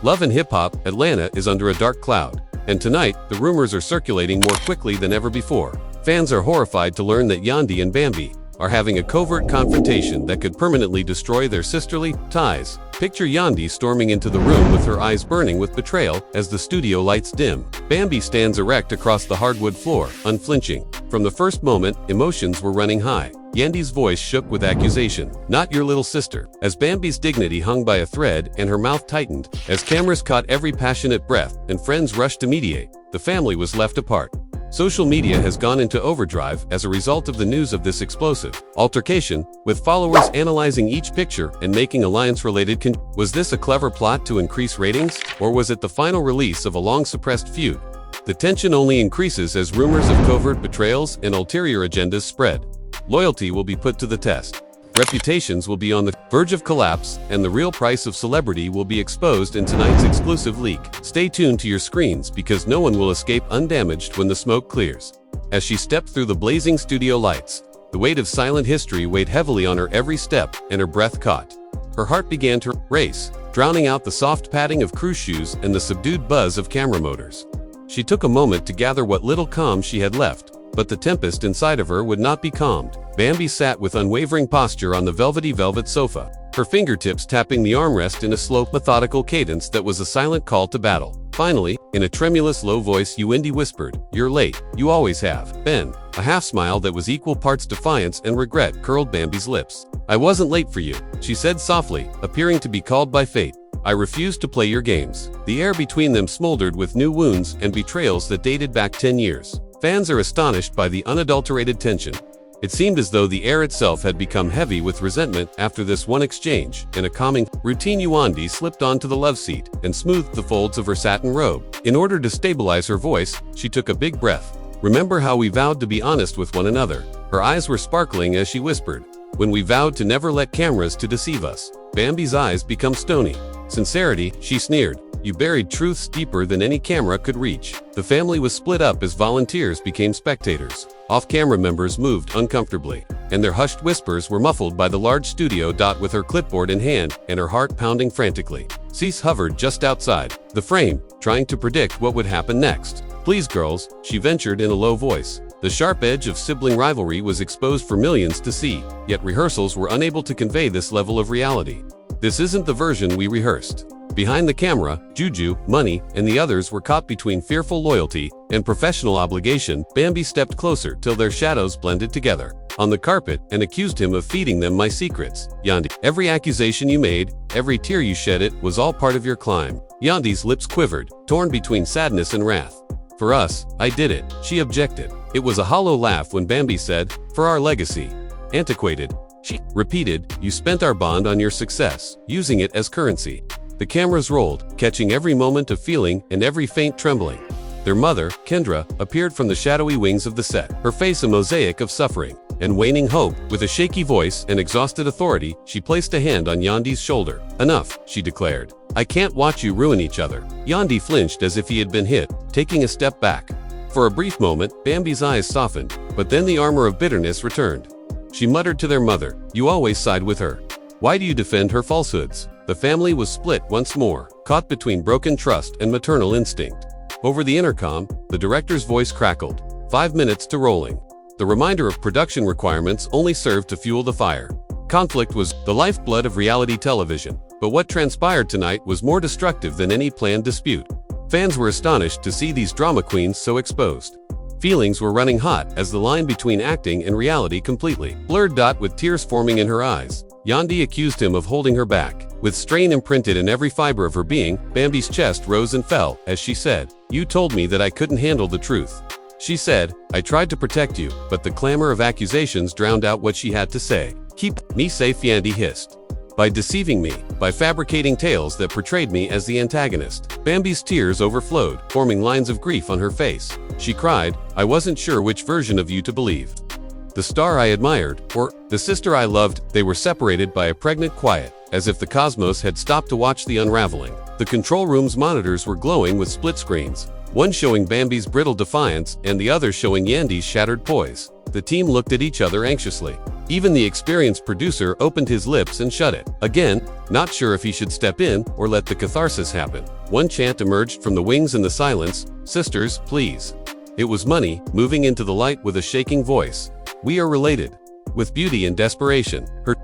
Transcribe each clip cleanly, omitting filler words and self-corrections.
Love and Hip Hop, Atlanta is under a dark cloud. And tonight, the rumors are circulating more quickly than ever before. Fans are horrified to learn that Yandy and Bambi are having a covert confrontation that could permanently destroy their sisterly ties. Picture Yandy storming into the room with her eyes burning with betrayal as the studio lights dim. Bambi stands erect across the hardwood floor, unflinching. From the first moment, emotions were running high. Yandy's voice shook with accusation. "Not your little sister." As Bambi's dignity hung by a thread and her mouth tightened, as cameras caught every passionate breath and friends rushed to mediate, the family was left apart. Social media has gone into overdrive as a result of the news of this explosive altercation, with followers analyzing each picture and making alliance-related Was this a clever plot to increase ratings, or was it the final release of a long-suppressed feud? The tension only increases as rumors of covert betrayals and ulterior agendas spread. Loyalty will be put to the test. Reputations will be on the verge of collapse, and the real price of celebrity will be exposed in tonight's exclusive leak. Stay tuned to your screens because no one will escape undamaged when the smoke clears. As she stepped through the blazing studio lights, the weight of silent history weighed heavily on her every step, and her breath caught. Her heart began to race, drowning out the soft padding of crew shoes and the subdued buzz of camera motors. She took a moment to gather what little calm she had left, but the tempest inside of her would not be calmed. Bambi sat with unwavering posture on the velvet sofa, her fingertips tapping the armrest in a slow, methodical cadence that was a silent call to battle. Finally, in a tremulous low voice, Yandy whispered, "You're late. You always have been." A half-smile that was equal parts defiance and regret curled Bambi's lips. "I wasn't late for you," she said softly, appearing to be called by fate. "I refused to play your games." The air between them smoldered with new wounds and betrayals that dated back 10 years. Fans are astonished by the unadulterated tension. It seemed as though the air itself had become heavy with resentment after this one exchange. In a calming routine, Yandy slipped onto the love seat and smoothed the folds of her satin robe. In order to stabilize her voice, she took a big breath. "Remember how we vowed to be honest with one another?" Her eyes were sparkling as she whispered, "When we vowed to never let cameras to deceive us." Bambi's eyes became stony. "Sincerity," she sneered. "You buried truths deeper than any camera could reach." The family was split up as volunteers became spectators. Off-camera members moved uncomfortably, and their hushed whispers were muffled by the large studio. With her clipboard in hand and her heart pounding frantically, Cease hovered just outside the frame, trying to predict what would happen next. "Please, girls," she ventured in a low voice. The sharp edge of sibling rivalry was exposed for millions to see, yet rehearsals were unable to convey this level of reality. "This isn't the version we rehearsed." Behind the camera, Juju, Money, and the others were caught between fearful loyalty and professional obligation. Bambi stepped closer till their shadows blended together on the carpet and accused him of feeding them my secrets. "Yandy, every accusation you made, every tear you shed, it was all part of your climb." Yandy's lips quivered, torn between sadness and wrath. "For us, I did it," she objected. It was a hollow laugh when Bambi said, "For our legacy." "Antiquated," she repeated. "You spent our bond on your success, using it as currency." The cameras rolled, catching every moment of feeling and every faint trembling. Their mother, Kendra, appeared from the shadowy wings of the set, her face a mosaic of suffering and waning hope. With a shaky voice and exhausted authority, she placed a hand on Yandy's shoulder. "Enough," she declared. "I can't watch you ruin each other." Yandy flinched as if he had been hit, taking a step back. For a brief moment, Bambi's eyes softened, but then the armor of bitterness returned. She muttered to their mother, "You always side with her. Why do you defend her falsehoods?" The family was split once more, caught between broken trust and maternal instinct. Over the intercom, the director's voice crackled. 5 minutes to rolling. The reminder of production requirements only served to fuel the fire. Conflict was the lifeblood of reality television, but what transpired tonight was more destructive than any planned dispute. Fans were astonished to see these drama queens so exposed. Feelings were running hot as the line between acting and reality completely blurred. With tears forming in her eyes, Yandy accused him of holding her back. With strain imprinted in every fiber of her being, Bambi's chest rose and fell as she said, "You told me that I couldn't handle the truth." She said, "I tried to protect you," but the clamor of accusations drowned out what she had to say. "Keep me safe," Yandy hissed. "By deceiving me, by fabricating tales that portrayed me as the antagonist." Bambi's tears overflowed, forming lines of grief on her face. She cried, "I wasn't sure which version of you to believe. The star I admired, or the sister I loved." They were separated by a pregnant quiet, as if the cosmos had stopped to watch the unraveling. The control room's monitors were glowing with split screens, one showing Bambi's brittle defiance and the other showing Yandy's shattered poise. The team looked at each other anxiously. Even the experienced producer opened his lips and shut it. Again, not sure if he should step in or let the catharsis happen. One chant emerged from the wings in the silence, "Sisters, please." It was Money, moving into the light with a shaking voice. "We are related." With beauty and desperation, her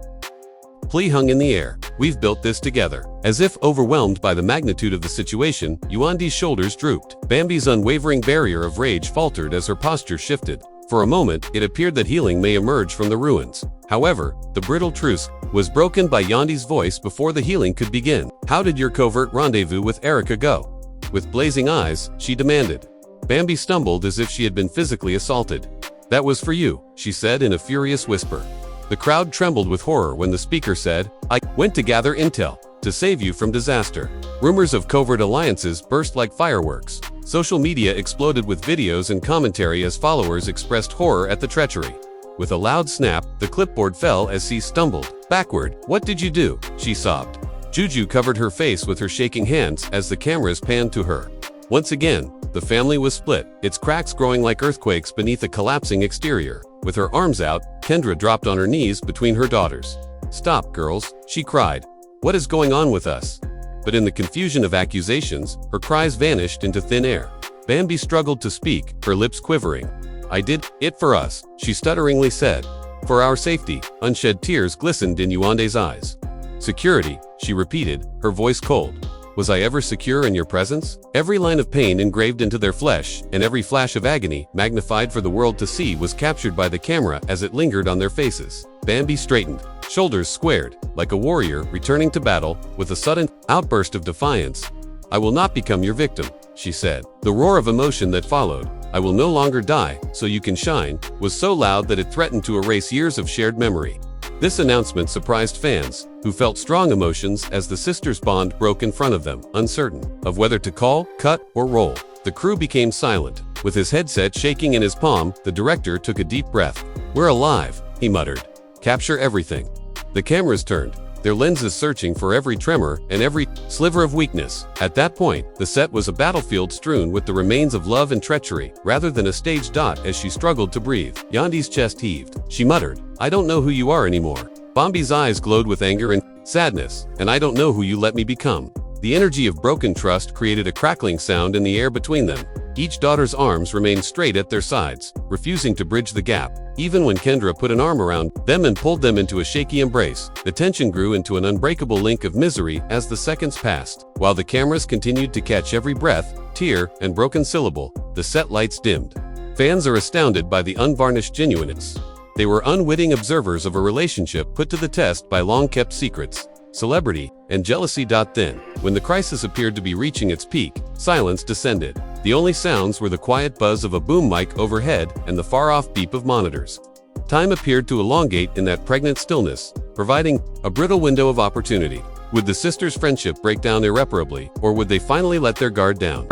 plea hung in the air. "We've built this together." As if overwhelmed by the magnitude of the situation, Yandy's shoulders drooped. Bambi's unwavering barrier of rage faltered as her posture shifted. For a moment, it appeared that healing may emerge from the ruins. However, the brittle truce was broken by Yandy's voice before the healing could begin. "How did your covert rendezvous with Erica go?" With blazing eyes, she demanded. Bambi stumbled as if she had been physically assaulted. "That was for you," she said in a furious whisper. The crowd trembled with horror when the speaker said, "I went to gather intel to save you from disaster." Rumors of covert alliances burst like fireworks. Social media exploded with videos and commentary as followers expressed horror at the treachery. With a loud snap, the clipboard fell as she stumbled backward. "What did you do?" she sobbed. Juju covered her face with her shaking hands as the cameras panned to her. Once again, the family was split, its cracks growing like earthquakes beneath a collapsing exterior. With her arms out, Kendra dropped on her knees between her daughters. "Stop, girls," she cried. "What is going on with us?" But in the confusion of accusations, her cries vanished into thin air. Bambi struggled to speak, her lips quivering. "I did it for us," she stutteringly said. "For our safety." Unshed tears glistened in Yandy's eyes. "Security," she repeated, her voice cold. "Was I ever secure in your presence?" Every line of pain engraved into their flesh, and every flash of agony, magnified for the world to see, was captured by the camera as it lingered on their faces. Bambi straightened, shoulders squared, like a warrior returning to battle, with a sudden outburst of defiance. "I will not become your victim," she said. The roar of emotion that followed, "I will no longer die, so you can shine," was so loud that it threatened to erase years of shared memory. This announcement surprised fans, who felt strong emotions as the sisters' bond broke in front of them, uncertain of whether to call, cut, or roll. The crew became silent. With his headset shaking in his palm, the director took a deep breath. "We're alive," he muttered. "Capture everything." The cameras turned, their lenses searching for every tremor and every sliver of weakness. At that point, the set was a battlefield strewn with the remains of love and treachery, rather than a staged dot as she struggled to breathe. Yandy's chest heaved. She muttered, "I don't know who you are anymore." Bambi's eyes glowed with anger and sadness, "And I don't know who you let me become." The energy of broken trust created a crackling sound in the air between them. Each daughter's arms remained straight at their sides, refusing to bridge the gap. Even when Kendra put an arm around them and pulled them into a shaky embrace, the tension grew into an unbreakable link of misery as the seconds passed. While the cameras continued to catch every breath, tear, and broken syllable, the set lights dimmed. Fans are astounded by the unvarnished genuineness. They were unwitting observers of a relationship put to the test by long-kept secrets, celebrity, and jealousy. Then, when the crisis appeared to be reaching its peak, silence descended. The only sounds were the quiet buzz of a boom mic overhead and the far-off beep of monitors. Time appeared to elongate in that pregnant stillness, providing a brittle window of opportunity. Would the sisters' friendship break down irreparably, or would they finally let their guard down?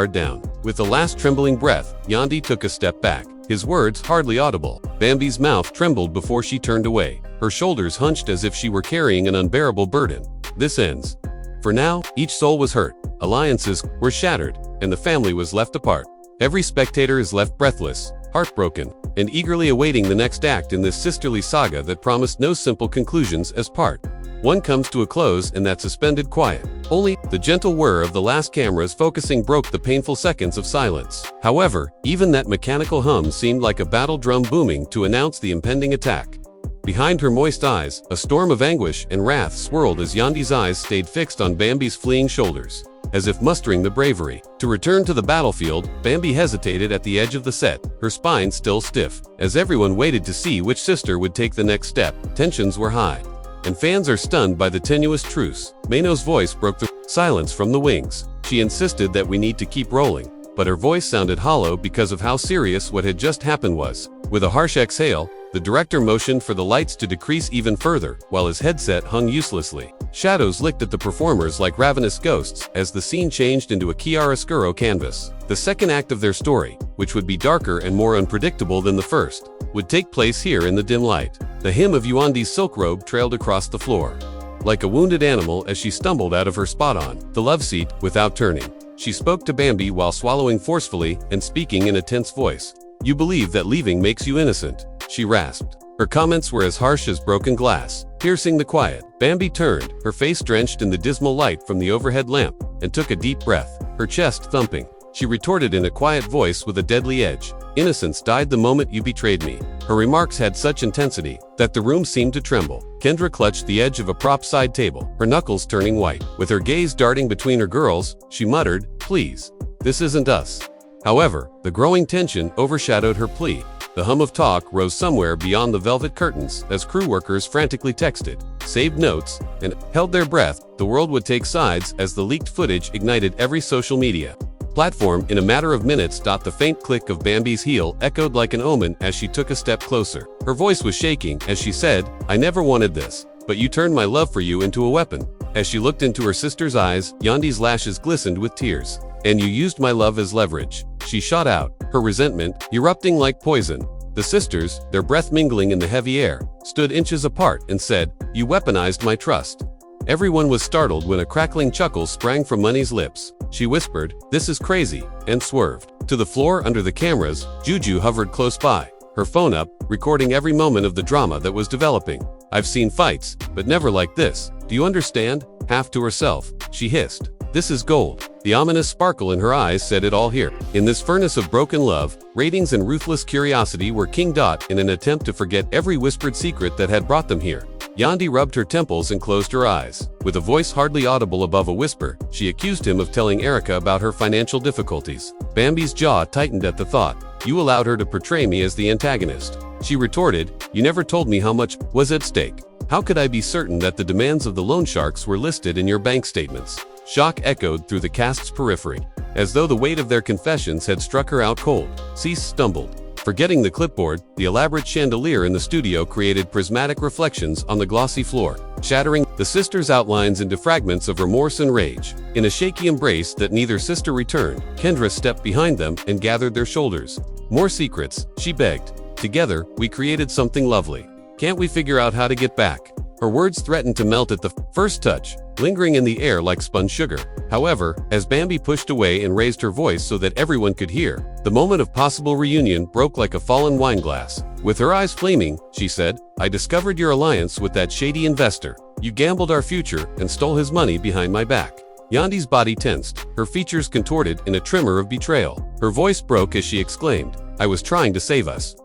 With the last trembling breath, Yandy took a step back, his words hardly audible. Bambi's mouth trembled before she turned away, her shoulders hunched as if she were carrying an unbearable burden. "This ends." For now, each soul was hurt, alliances were shattered, and the family was left apart. Every spectator is left breathless, heartbroken, and eagerly awaiting the next act in this sisterly saga that promised no simple conclusions as part one comes to a close in that suspended quiet. Only the gentle whir of the last cameras focusing broke the painful seconds of silence. However, even that mechanical hum seemed like a battle drum booming to announce the impending attack. Behind her moist eyes, a storm of anguish and wrath swirled as Yandy's eyes stayed fixed on Bambi's fleeing shoulders, as if mustering the bravery to return to the battlefield. Bambi hesitated at the edge of the set, her spine still stiff, as everyone waited to see which sister would take the next step. Tensions were high, and fans are stunned by the tenuous truce. Mano's voice broke the silence from the wings. She insisted that we need to keep rolling, but her voice sounded hollow because of how serious what had just happened was. With a harsh exhale, the director motioned for the lights to decrease even further, while his headset hung uselessly. Shadows licked at the performers like ravenous ghosts as the scene changed into a chiaroscuro canvas. The second act of their story, which would be darker and more unpredictable than the first, would take place here in the dim light. The hem of Yandy's silk robe trailed across the floor, like a wounded animal as she stumbled out of her spot on the love seat without turning. She spoke to Bambi while swallowing forcefully and speaking in a tense voice. "You believe that leaving makes you innocent," she rasped. Her comments were as harsh as broken glass, piercing the quiet. Bambi turned, her face drenched in the dismal light from the overhead lamp, and took a deep breath, her chest thumping. She retorted in a quiet voice with a deadly edge. "Innocence died the moment you betrayed me." Her remarks had such intensity that the room seemed to tremble. Kendra clutched the edge of a prop side table, her knuckles turning white. With her gaze darting between her girls, she muttered, "Please, this isn't us." However, the growing tension overshadowed her plea. The hum of talk rose somewhere beyond the velvet curtains as crew workers frantically texted, saved notes, and held their breath. The world would take sides as the leaked footage ignited every social media platform in a matter of minutes. The faint click of Bambi's heel echoed like an omen as she took a step closer. Her voice was shaking as she said, "I never wanted this, but you turned my love for you into a weapon." As she looked into her sister's eyes, Yandy's lashes glistened with tears. "And you used my love as leverage," she shot out, her resentment erupting like poison. The sisters, their breath mingling in the heavy air, stood inches apart and said, "You weaponized my trust." Everyone was startled when a crackling chuckle sprang from Money's lips. She whispered, "This is crazy," and swerved. To the floor under the cameras, Juju hovered close by, her phone up, recording every moment of the drama that was developing. "I've seen fights, but never like this. Do you understand?" Half to herself, she hissed, "This is gold." The ominous sparkle in her eyes said it all here. In this furnace of broken love, ratings and ruthless curiosity were king. In an attempt to forget every whispered secret that had brought them here, Yandy rubbed her temples and closed her eyes. With a voice hardly audible above a whisper, she accused him of telling Erica about her financial difficulties. Bambi's jaw tightened at the thought. "You allowed her to portray me as the antagonist." She retorted, "You never told me how much was at stake. How could I be certain that the demands of the loan sharks were listed in your bank statements?" Shock echoed through the cast's periphery, as though the weight of their confessions had struck her out cold. Cease stumbled. Forgetting the clipboard, the elaborate chandelier in the studio created prismatic reflections on the glossy floor, shattering the sisters' outlines into fragments of remorse and rage. In a shaky embrace that neither sister returned, Kendra stepped behind them and gathered their shoulders. "More secrets," she begged. "Together, we created something lovely. Can't we figure out how to get back?" Her words threatened to melt at the first touch, lingering in the air like spun sugar. However, as Bambi pushed away and raised her voice so that everyone could hear, the moment of possible reunion broke like a fallen wine glass. With her eyes flaming, she said, "I discovered your alliance with that shady investor. You gambled our future and stole his money behind my back." Yandy's body tensed, her features contorted in a tremor of betrayal. Her voice broke as she exclaimed, "I was trying to save us."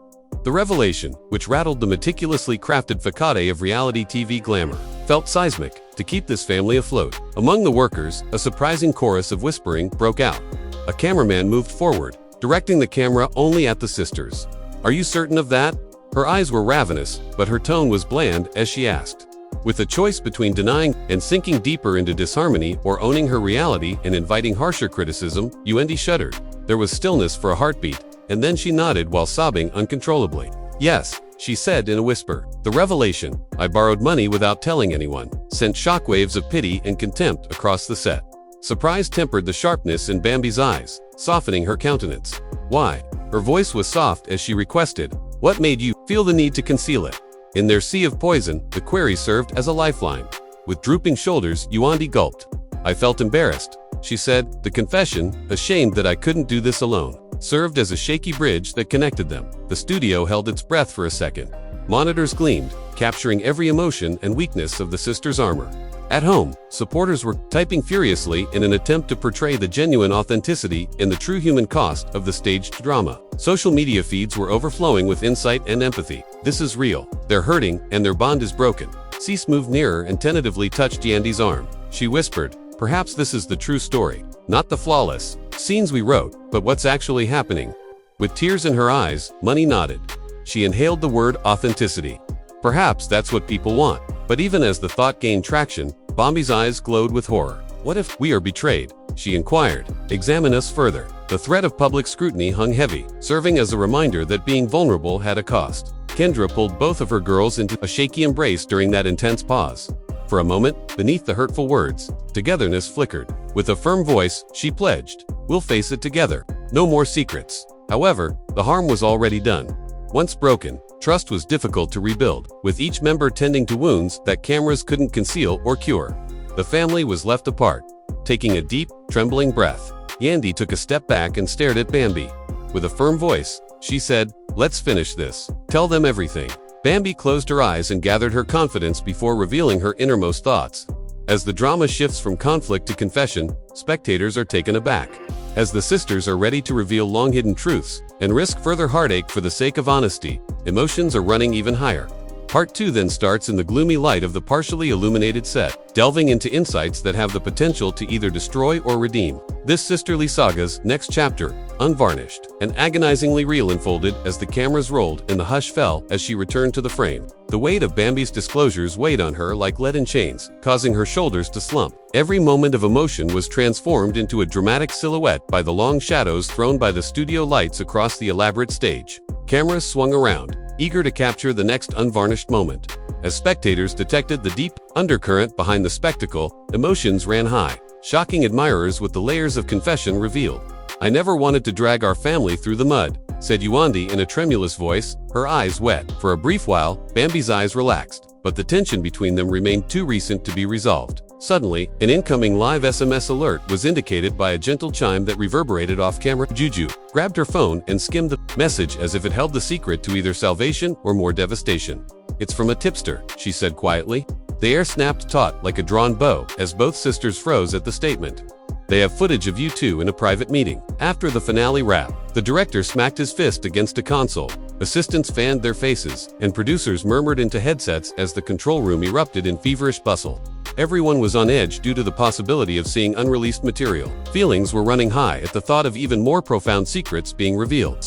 The revelation, which rattled the meticulously crafted facade of reality TV glamour, felt seismic. To keep this family afloat, among the workers, a surprising chorus of whispering broke out. A cameraman moved forward, directing the camera only at the sisters. "Are you certain of that?" Her eyes were ravenous, but her tone was bland as she asked. With a choice between denying and sinking deeper into disharmony or owning her reality and inviting harsher criticism, Yandy shuddered. There was stillness for a heartbeat, and then she nodded while sobbing uncontrollably. "Yes," she said in a whisper. The revelation, "I borrowed money without telling anyone," sent shockwaves of pity and contempt across the set. Surprise tempered the sharpness in Bambi's eyes, softening her countenance. "Why?" Her voice was soft as she requested, "What made you feel the need to conceal it?" In their sea of poison, the query served as a lifeline. With drooping shoulders, Yandy gulped. "I felt embarrassed," she said. The confession, ashamed that I couldn't do this alone, served as a shaky bridge that connected them. The studio held its breath for a second. Monitors gleamed, capturing every emotion and weakness of the sisters' armor. At home, supporters were typing furiously in an attempt to portray the genuine authenticity and the true human cost of the staged drama. Social media feeds were overflowing with insight and empathy. "This is real. They're hurting, and their bond is broken." Cease moved nearer and tentatively touched Yandy's arm. She whispered, "Perhaps this is the true story. Not the flawless scenes we wrote, but what's actually happening." With tears in her eyes, Money nodded. She inhaled the word authenticity. Perhaps that's what people want. But even as the thought gained traction, Bambi's eyes glowed with horror. "What if we are betrayed?" she inquired. "Examine us further." The threat of public scrutiny hung heavy, serving as a reminder that being vulnerable had a cost. Kendra pulled both of her girls into a shaky embrace during that intense pause. For a moment, beneath the hurtful words, togetherness flickered. With a firm voice, she pledged, "We'll face it together. No more secrets." However, the harm was already done. Once broken, trust was difficult to rebuild, with each member tending to wounds that cameras couldn't conceal or cure. The family was left apart. Taking a deep, trembling breath, Yandy took a step back and stared at Bambi. With a firm voice, she said, "Let's finish this. Tell them everything." Bambi closed her eyes and gathered her confidence before revealing her innermost thoughts. As the drama shifts from conflict to confession, spectators are taken aback. As the sisters are ready to reveal long-hidden truths and risk further heartache for the sake of honesty, emotions are running even higher. Part 2 then starts in the gloomy light of the partially illuminated set, delving into insights that have the potential to either destroy or redeem. This sisterly saga's next chapter, unvarnished and agonizingly real, unfolded as the cameras rolled and the hush fell as she returned to the frame. The weight of Bambi's disclosures weighed on her like leaden chains, causing her shoulders to slump. Every moment of emotion was transformed into a dramatic silhouette by the long shadows thrown by the studio lights across the elaborate stage. Cameras swung around, eager to capture the next unvarnished moment. As spectators detected the deep undercurrent behind the spectacle, emotions ran high, shocking admirers with the layers of confession revealed. "I never wanted to drag our family through the mud," said Yandy in a tremulous voice, her eyes wet. For a brief while, Bambi's eyes relaxed, but the tension between them remained too recent to be resolved. Suddenly, an incoming live SMS alert was indicated by a gentle chime that reverberated off-camera. Juju grabbed her phone and skimmed the message as if it held the secret to either salvation or more devastation. "It's from a tipster," she said quietly. The air snapped taut like a drawn bow as both sisters froze at the statement. "They have footage of you two in a private meeting." After the finale wrap, the director smacked his fist against a console. Assistants fanned their faces, and producers murmured into headsets as the control room erupted in feverish bustle. Everyone was on edge due to the possibility of seeing unreleased material. Feelings were running high at the thought of even more profound secrets being revealed.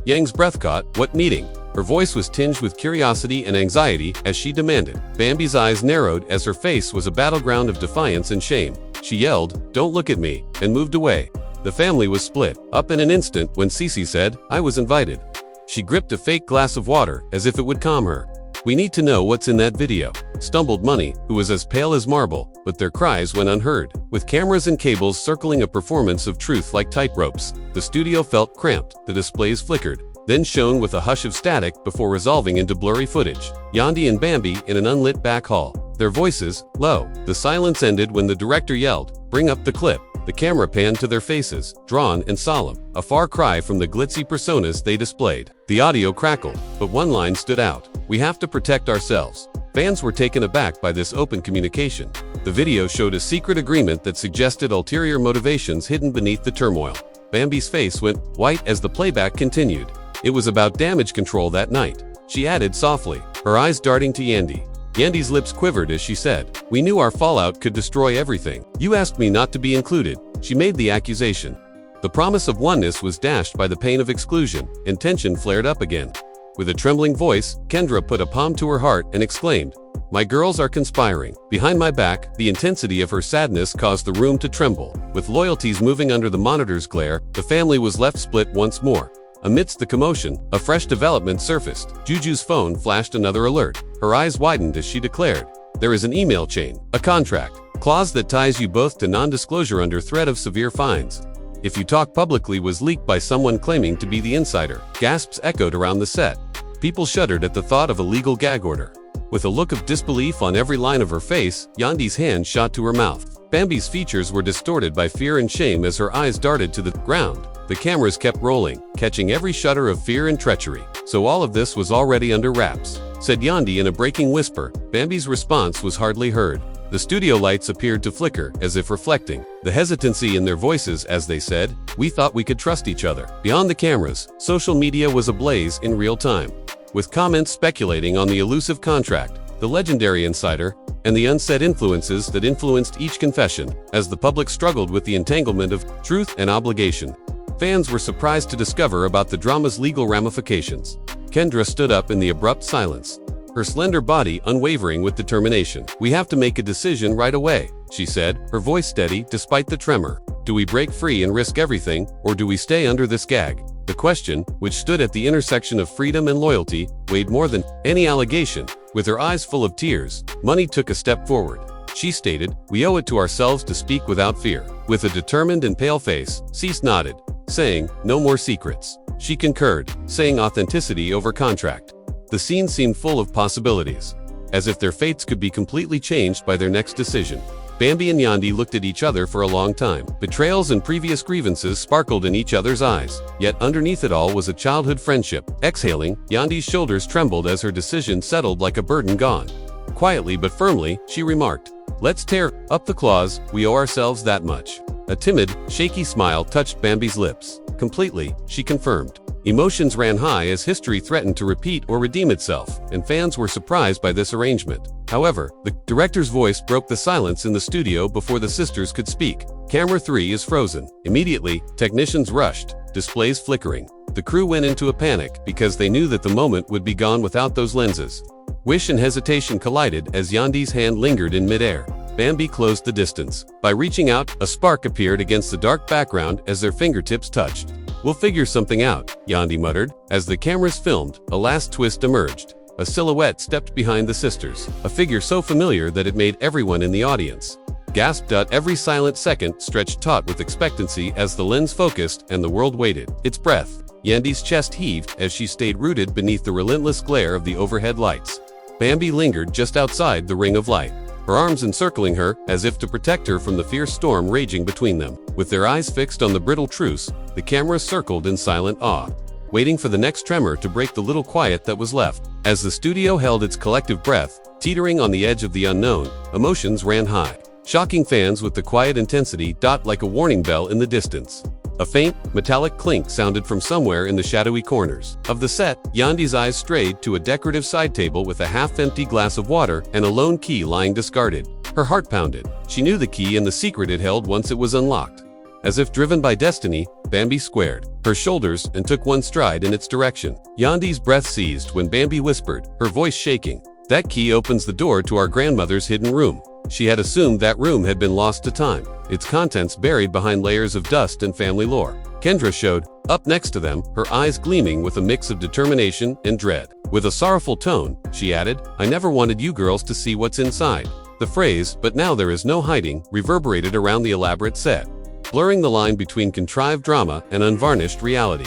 Yang's breath caught. "What meeting?" Her voice was tinged with curiosity and anxiety as she demanded. Bambi's eyes narrowed as her face was a battleground of defiance and shame. She yelled, "Don't look at me," and moved away. The family was split up in an instant when Cece said, "I was invited." She gripped a fake glass of water as if it would calm her. "We need to know what's in that video," stumbled Money, who was as pale as marble, but their cries went unheard. With cameras and cables circling a performance of truth like tight ropes, the studio felt cramped. The displays flickered, then shone with a hush of static before resolving into blurry footage. Yandy and Bambi in an unlit back hall, their voices low. The silence ended when the director yelled, "Bring up the clip." The camera panned to their faces, drawn and solemn, a far cry from the glitzy personas they displayed. The audio crackled, but one line stood out: "We have to protect ourselves." Fans were taken aback by this open communication. The video showed a secret agreement that suggested ulterior motivations hidden beneath the turmoil. Bambi's face went white as the playback continued. "It was about damage control that night," she added softly, her eyes darting to Yandy. Yandy's lips quivered as she said, "We knew our fallout could destroy everything. You asked me not to be included." She made the accusation. The promise of oneness was dashed by the pain of exclusion, and tension flared up again. With a trembling voice, Kendra put a palm to her heart and exclaimed, "My girls are conspiring." Behind my back, the intensity of her sadness caused the room to tremble. With loyalties moving under the monitor's glare, the family was left split once more. Amidst the commotion, a fresh development surfaced. Juju's phone flashed another alert. Her eyes widened as she declared, "There is an email chain, a contract clause that ties you both to non-disclosure under threat of severe fines. If you talk publicly," was leaked by someone claiming to be the insider. Gasps echoed around the set. People shuddered at the thought of a legal gag order. With a look of disbelief on every line of her face, Yandy's hand shot to her mouth. Bambi's features were distorted by fear and shame as her eyes darted to the ground. The cameras kept rolling, catching every shudder of fear and treachery. "So all of this was already under wraps," said Yandy in a breaking whisper. Bambi's response was hardly heard. The studio lights appeared to flicker, as if reflecting the hesitancy in their voices as they said, "We thought we could trust each other." Beyond the cameras, social media was ablaze in real time, with comments speculating on the elusive contract, the legendary insider, and the unsaid influences that influenced each confession. As the public struggled with the entanglement of truth and obligation, fans were surprised to discover about the drama's legal ramifications. Kendra stood up in the abrupt silence, her slender body unwavering with determination. "We have to make a decision right away," she said, her voice steady despite the tremor. "Do we break free and risk everything, or do we stay under this gag?" The question, which stood at the intersection of freedom and loyalty, weighed more than any allegation. With her eyes full of tears, Money took a step forward. She stated, "We owe it to ourselves to speak without fear." With a determined and pale face, Cece nodded, saying, "No more secrets." She concurred, saying authenticity over contract. The scene seemed full of possibilities, as if their fates could be completely changed by their next decision. Bambi and Yandy looked at each other for a long time. Betrayals and previous grievances sparkled in each other's eyes. Yet underneath it all was a childhood friendship. Exhaling, Yandy's shoulders trembled as her decision settled like a burden gone. Quietly but firmly, she remarked, "Let's tear up the claws, we owe ourselves that much." A timid, shaky smile touched Bambi's lips. Completely, she confirmed. Emotions ran high as history threatened to repeat or redeem itself, and fans were surprised by this arrangement. However, the director's voice broke the silence in the studio before the sisters could speak. Camera 3 is frozen. Immediately, technicians rushed, displays flickering. The crew went into a panic because they knew that the moment would be gone without those lenses. Wish and hesitation collided as Yandy's hand lingered in midair. Bambi closed the distance. By reaching out, a spark appeared against the dark background as their fingertips touched. "We'll figure something out," Yandy muttered. As the cameras filmed, a last twist emerged. A silhouette stepped behind the sisters, a figure so familiar that it made everyone in the audience gasped. Every silent second stretched taut with expectancy as the lens focused and the world waited. Its breath. Yandy's chest heaved as she stayed rooted beneath the relentless glare of the overhead lights. Bambi lingered just outside the ring of light, her arms encircling her as if to protect her from the fierce storm raging between them. With their eyes fixed on the brittle truce, the cameras circled in silent awe, waiting for the next tremor to break the little quiet that was left. As the studio held its collective breath, teetering on the edge of the unknown, emotions ran high, shocking fans with the quiet intensity like a warning bell in the distance. A faint, metallic clink sounded from somewhere in the shadowy corners of the set. Yandy's eyes strayed to a decorative side table with a half-empty glass of water and a lone key lying discarded. Her heart pounded. She knew the key and the secret it held once it was unlocked. As if driven by destiny, Bambi squared her shoulders and took one stride in its direction. Yandy's breath seized when Bambi whispered, her voice shaking, "That key opens the door to our grandmother's hidden room." She had assumed that room had been lost to time, its contents buried behind layers of dust and family lore. Kendra showed up next to them, her eyes gleaming with a mix of determination and dread. With a sorrowful tone, she added, "I never wanted you girls to see what's inside." The phrase, "but now there is no hiding," reverberated around the elaborate set, blurring the line between contrived drama and unvarnished reality.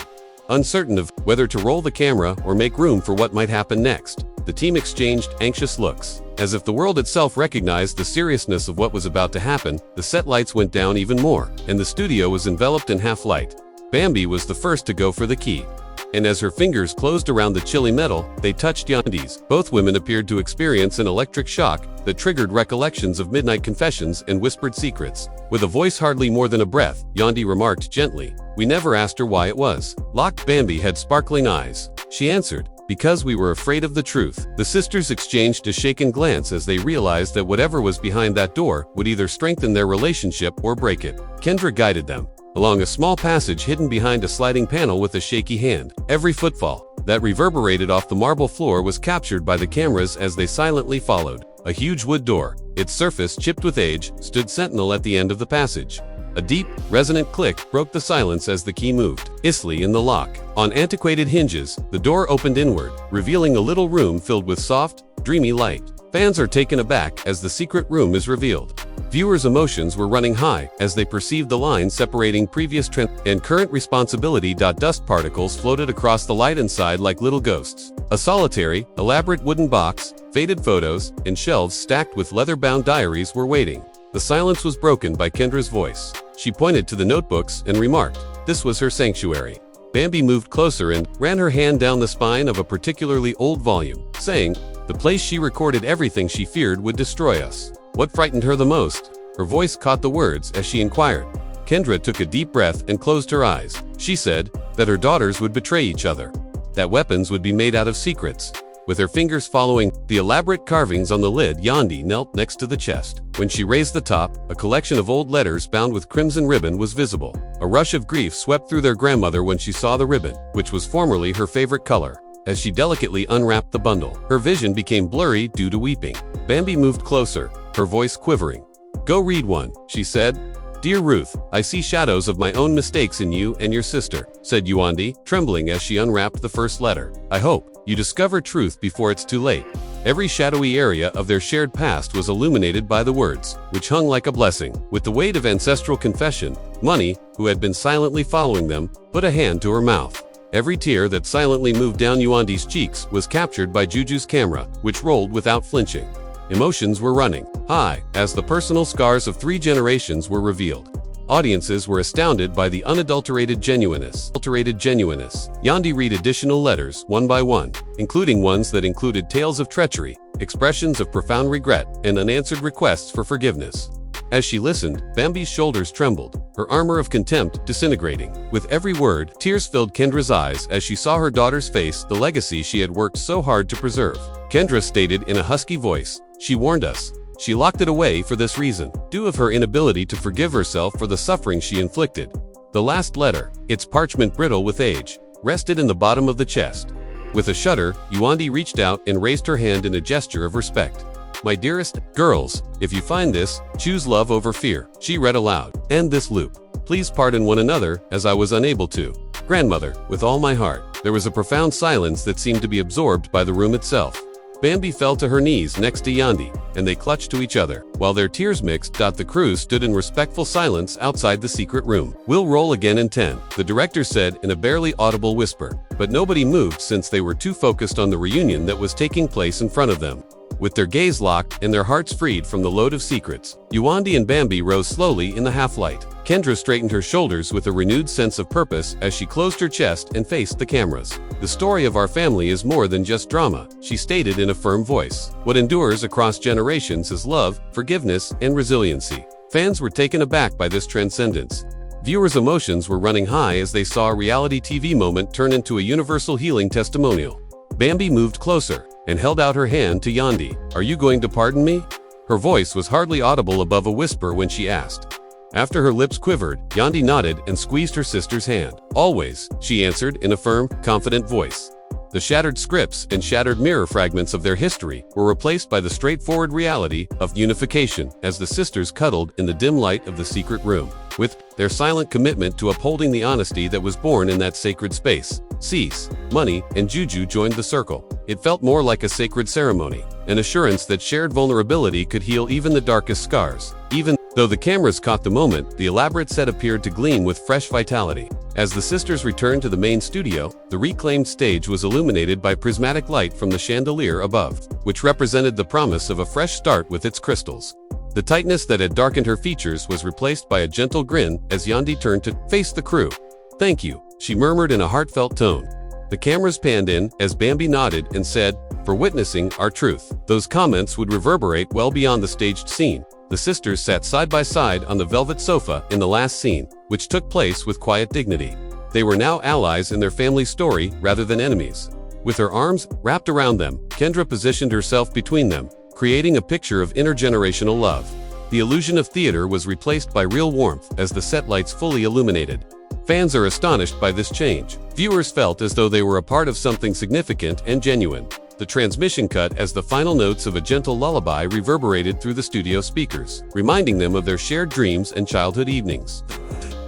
Uncertain of whether to roll the camera or make room for what might happen next, the team exchanged anxious looks. As if the world itself recognized the seriousness of what was about to happen, the set lights went down even more, and the studio was enveloped in half-light. Bambi was the first to go for the key, and as her fingers closed around the chilly metal, they touched Yandy's. Both women appeared to experience an electric shock that triggered recollections of midnight confessions and whispered secrets. With a voice hardly more than a breath, Yandy remarked gently, "We never asked her why it was locked." Bambi had sparkling eyes. She answered, "Because we were afraid of the truth." The sisters exchanged a shaken glance as they realized that whatever was behind that door would either strengthen their relationship or break it. Kendra guided them along a small passage hidden behind a sliding panel with a shaky hand. Every footfall that reverberated off the marble floor was captured by the cameras as they silently followed. A huge wood door, its surface chipped with age, stood sentinel at the end of the passage. A deep, resonant click broke the silence as the key moved easily in the lock. On antiquated hinges, the door opened inward, revealing a little room filled with soft, dreamy light. Fans are taken aback as the secret room is revealed. Viewers' emotions were running high as they perceived the line separating previous trend and current responsibility. Dust particles floated across the light inside like little ghosts. A solitary, elaborate wooden box, faded photos, and shelves stacked with leather-bound diaries were waiting. The silence was broken by Kendra's voice. She pointed to the notebooks and remarked, this was her sanctuary. Bambi moved closer and ran her hand down the spine of a particularly old volume, saying, the place she recorded everything she feared would destroy us. What frightened her the most? Her voice caught the words as she inquired. Kendra took a deep breath and closed her eyes. She said that her daughters would betray each other, that weapons would be made out of secrets. With her fingers following the elaborate carvings on the lid, Yandy knelt next to the chest. When she raised the top, a collection of old letters bound with crimson ribbon was visible. A rush of grief swept through their grandmother when she saw the ribbon, which was formerly her favorite color. As she delicately unwrapped the bundle, her vision became blurry due to weeping. Bambi moved closer, her voice quivering. Go read one, she said. Dear Ruth, I see shadows of my own mistakes in you and your sister, said Yandy, trembling as she unwrapped the first letter. I hope you discover truth before it's too late. Every shadowy area of their shared past was illuminated by the words, which hung like a blessing. With the weight of ancestral confession, Money, who had been silently following them, put a hand to her mouth. Every tear that silently moved down Yandy's cheeks was captured by Juju's camera, which rolled without flinching. Emotions were running high as the personal scars of 3 generations were revealed. Audiences were astounded by the unadulterated genuineness. Yandy read additional letters one by one, including ones that included tales of treachery, expressions of profound regret, and unanswered requests for forgiveness. As she listened, Bambi's shoulders trembled, her armor of contempt disintegrating. With every word, tears filled Kendra's eyes as she saw her daughter's face, the legacy she had worked so hard to preserve. Kendra stated in a husky voice, "She warned us. She locked it away for this reason, due of her inability to forgive herself for the suffering she inflicted." The last letter, its parchment brittle with age, rested in the bottom of the chest. With a shudder, Yandy reached out and raised her hand in a gesture of respect. "My dearest girls, if you find this, choose love over fear," she read aloud. "End this loop. Please pardon one another, as I was unable to. Grandmother, with all my heart." There was a profound silence that seemed to be absorbed by the room itself. Bambi fell to her knees next to Yandy, and they clutched to each other. While their tears mixed, the crew stood in respectful silence outside the secret room. "We'll roll again in 10, the director said in a barely audible whisper. But nobody moved since they were too focused on the reunion that was taking place in front of them. With their gaze locked and their hearts freed from the load of secrets, Yandy and Bambi rose slowly in the half-light. Kendra straightened her shoulders with a renewed sense of purpose as she closed her chest and faced the cameras. "The story of our family is more than just drama," she stated in a firm voice. "What endures across generations is love, forgiveness, and resiliency." Fans were taken aback by this transcendence. Viewers' emotions were running high as they saw a reality TV moment turn into a universal healing testimonial. Bambi moved closer and held out her hand to Yandy. "Are you going to pardon me?" Her voice was hardly audible above a whisper when she asked. After her lips quivered, Yandy nodded and squeezed her sister's hand. "Always," she answered in a firm, confident voice. The shattered scripts and shattered mirror fragments of their history were replaced by the straightforward reality of unification as the sisters cuddled in the dim light of the secret room. With their silent commitment to upholding the honesty that was born in that sacred space, Cease, Money, and Juju joined the circle. It felt more like a sacred ceremony, an assurance that shared vulnerability could heal even the darkest scars. Even though the cameras caught the moment, the elaborate set appeared to gleam with fresh vitality. As the sisters returned to the main studio, the reclaimed stage was illuminated by prismatic light from the chandelier above, which represented the promise of a fresh start with its crystals. The tightness that had darkened her features was replaced by a gentle grin as Yandy turned to face the crew. "Thank you," she murmured in a heartfelt tone. The cameras panned in as Bambi nodded and said, "For witnessing our truth." Those comments would reverberate well beyond the staged scene. The sisters sat side by side on the velvet sofa in the last scene, which took place with quiet dignity. They were now allies in their family's story rather than enemies. With her arms wrapped around them, Kendra positioned herself between them, creating a picture of intergenerational love. The illusion of theater was replaced by real warmth as the set lights fully illuminated. Fans are astonished by this change. Viewers felt as though they were a part of something significant and genuine. The transmission cut as the final notes of a gentle lullaby reverberated through the studio speakers, reminding them of their shared dreams and childhood evenings.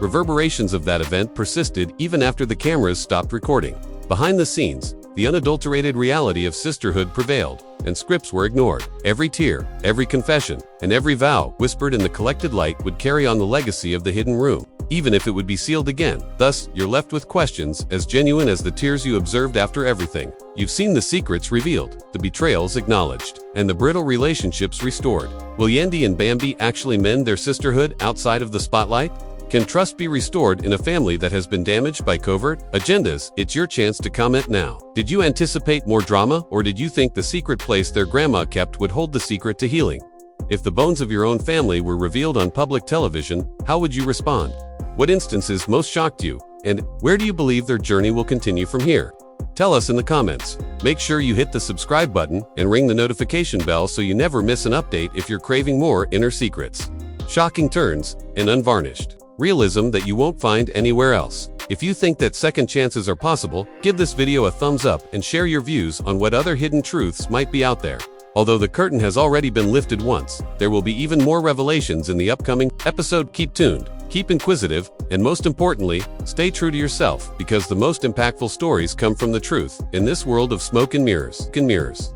Reverberations of that event persisted even after the cameras stopped recording. Behind the scenes, the unadulterated reality of sisterhood prevailed, and scripts were ignored. Every tear, every confession, and every vow whispered in the collected light would carry on the legacy of the hidden room, even if it would be sealed again. Thus, you're left with questions as genuine as the tears you observed after everything. You've seen the secrets revealed, the betrayals acknowledged, and the brittle relationships restored. Will Yandy and Bambi actually mend their sisterhood outside of the spotlight? Can trust be restored in a family that has been damaged by covert agendas? It's your chance to comment now. Did you anticipate more drama, or did you think the secret place their grandma kept would hold the secret to healing? If the bones of your own family were revealed on public television, how would you respond? What instances most shocked you, and where do you believe their journey will continue from here? Tell us in the comments. Make sure you hit the subscribe button and ring the notification bell so you never miss an update if you're craving more inner secrets, shocking turns, and unvarnished realism that you won't find anywhere else. If you think that second chances are possible, give this video a thumbs up and share your views on what other hidden truths might be out there. Although the curtain has already been lifted once, there will be even more revelations in the upcoming episode. Keep tuned, keep inquisitive, and most importantly, stay true to yourself, because the most impactful stories come from the truth in this world of smoke and mirrors.